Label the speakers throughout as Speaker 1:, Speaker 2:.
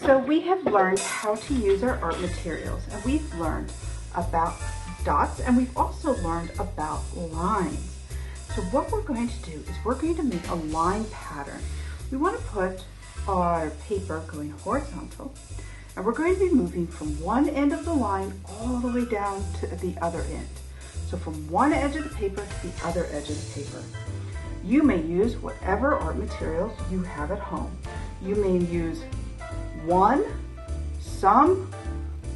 Speaker 1: So we have learned how to use our art materials, and we've learned about dots, and we've also learned about lines. So what we're going to do is we're going to make a line pattern. We want to put our paper going horizontal, and we're going to be moving from one end of the line all the way down to the other end. So from one edge of the paper to the other edge of the paper. You may use whatever art materials you have at home. You may use one, some,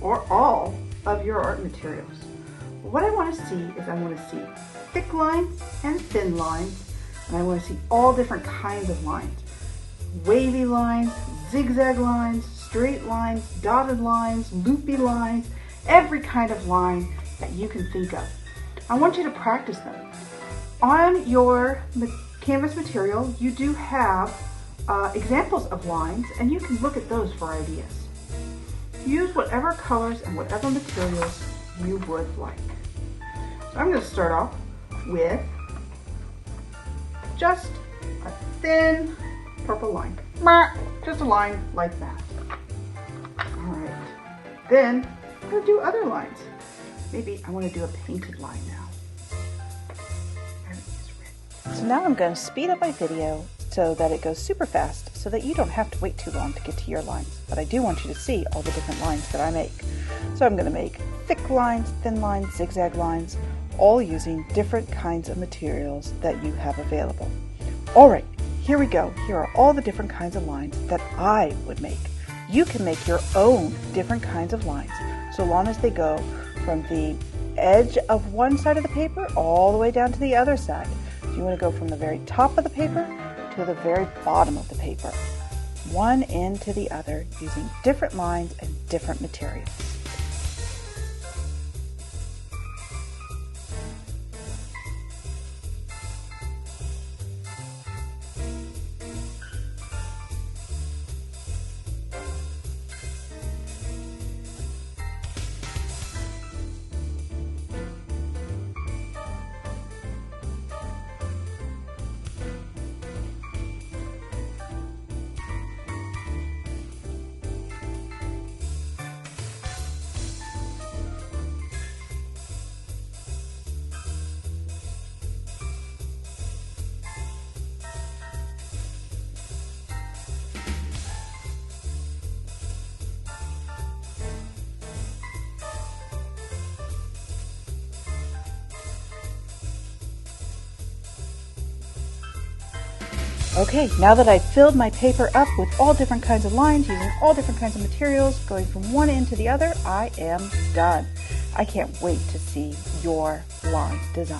Speaker 1: or all of your art materials. What I want to see is I want to see thick lines and thin lines, and I want to see all different kinds of lines. Wavy lines, zigzag lines, straight lines, dotted lines, loopy lines, every kind of line that you can think of. I want you to practice them. On your canvas material, you do have examples of lines, and you can look at those for ideas. Use whatever colors and whatever materials you would like. So I'm going to start off with just a thin purple line. Just a line like that. Alright. Then I'm going to do other lines. Maybe I want to do a painted line now.
Speaker 2: So now I'm going to speed up my video so that it goes super fast so that you don't have to wait too long to get to your lines. But I do want you to see all the different lines that I make. So I'm going to make thick lines, thin lines, zigzag lines, all using different kinds of materials that you have available. Alright, here we go. Here are all the different kinds of lines that I would make. You can make your own different kinds of lines so long as they go from the edge of one side of the paper all the way down to the other side. So you want to go from the very top of the paper to the very bottom of the paper, one end to the other, using different lines and different materials. Okay, now that I've filled my paper up with all different kinds of lines, using all different kinds of materials, going from one end to the other, I am done. I can't wait to see your line design.